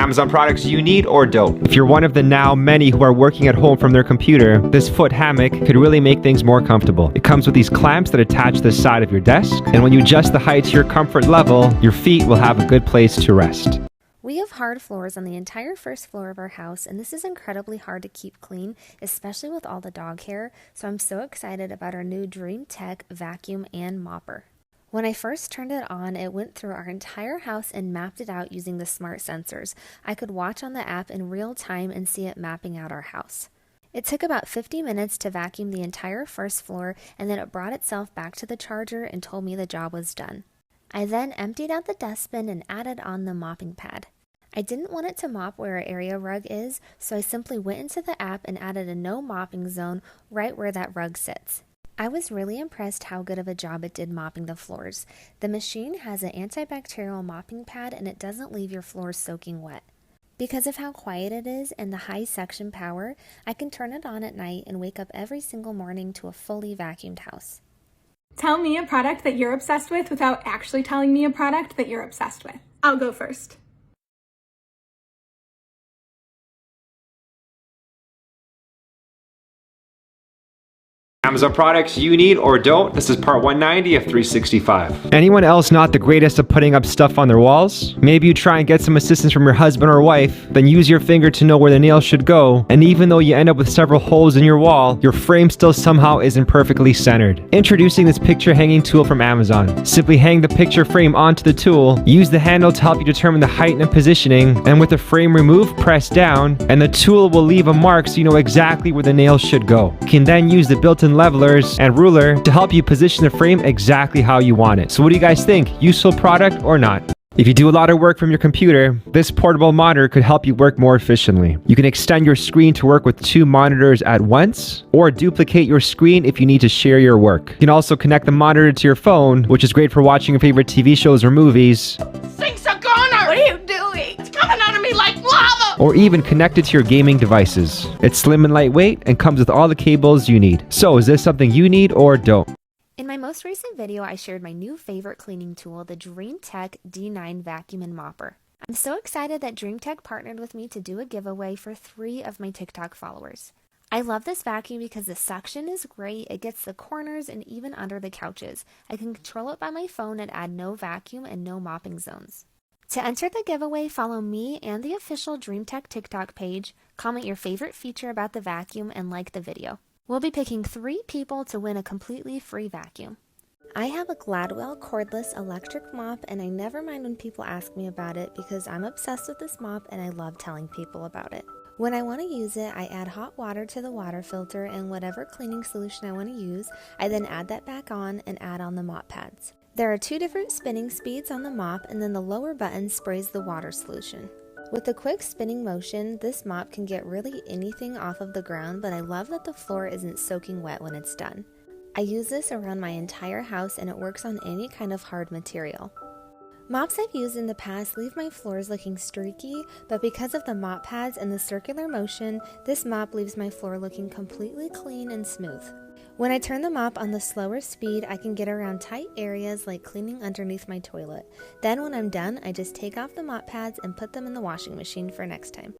Amazon products you need or don't. If you're one of the now many who are working at home from their computer, this foot hammock could really make things more comfortable. It comes with these clamps that attach to the side of your desk, and when you adjust the height to your comfort level, your feet will have a good place to rest. We have hard floors on the entire first floor of our house, and this is incredibly hard to keep clean, especially with all the dog hair, so I'm so excited about our new DreamTech vacuum and mopper. When I first turned it on, it went through our entire house and mapped it out using the smart sensors. I could watch on the app in real time and see it mapping out our house. It took about 50 minutes to vacuum the entire first floor, and then it brought itself back to the charger and told me the job was done. I then emptied out the dustbin and added on the mopping pad. I didn't want it to mop where our area rug is, so I simply went into the app and added a no mopping zone right where that rug sits. I was really impressed how good of a job it did mopping the floors. The machine has an antibacterial mopping pad and it doesn't leave your floors soaking wet. Because of how quiet it is and the high suction power, I can turn it on at night and wake up every single morning to a fully vacuumed house. Tell me a product that you're obsessed with without actually telling me a product that you're obsessed with. I'll go first. Amazon products you need or don't. This is part 190 of 365. Anyone else not the greatest at putting up stuff on their walls? Maybe you try and get some assistance from your husband or wife, then use your finger to know where the nail should go, and even though you end up with several holes in your wall, your frame still somehow isn't perfectly centered. Introducing this picture hanging tool from Amazon. Simply hang the picture frame onto the tool, use the handle to help you determine the height and positioning, and with the frame removed, press down, and the tool will leave a mark so you know exactly where the nail should go. You can then use the built-in levelers and ruler to help you position the frame exactly how you want it. So what do you guys think? Useful product or not? If you do a lot of work from your computer, this portable monitor could help you work more efficiently. You can extend your screen to work with 2 monitors at once, or duplicate your screen if you need to share your work. You can also connect the monitor to your phone, which is great for watching your favorite TV shows or movies. Things are gone! What are you doing? It's coming out of me like lava! Or even connect it to your gaming devices. It's slim and lightweight and comes with all the cables you need. So is this something you need or don't? In my most recent video, I shared my new favorite cleaning tool, the DreamTech D9 Vacuum and Mopper. I'm so excited that DreamTech partnered with me to do a giveaway for 3 of my TikTok followers. I love this vacuum because the suction is great, it gets the corners and even under the couches. I can control it by my phone and add no vacuum and no mopping zones. To enter the giveaway, follow me and the official DreamTech TikTok page, comment your favorite feature about the vacuum, and like the video. We'll be picking 3 people to win a completely free vacuum. I have a Gladwell cordless electric mop, and I never mind when people ask me about it because I'm obsessed with this mop and I love telling people about it. When I want to use it, I add hot water to the water filter and whatever cleaning solution I want to use, I then add that back on and add on the mop pads. There are 2 different spinning speeds on the mop, and then the lower button sprays the water solution. With the quick spinning motion, this mop can get really anything off of the ground, but I love that the floor isn't soaking wet when it's done. I use this around my entire house and it works on any kind of hard material. Mops I've used in the past leave my floors looking streaky, but because of the mop pads and the circular motion, this mop leaves my floor looking completely clean and smooth. When I turn the mop on the slower speed, I can get around tight areas like cleaning underneath my toilet. Then when I'm done, I just take off the mop pads and put them in the washing machine for next time.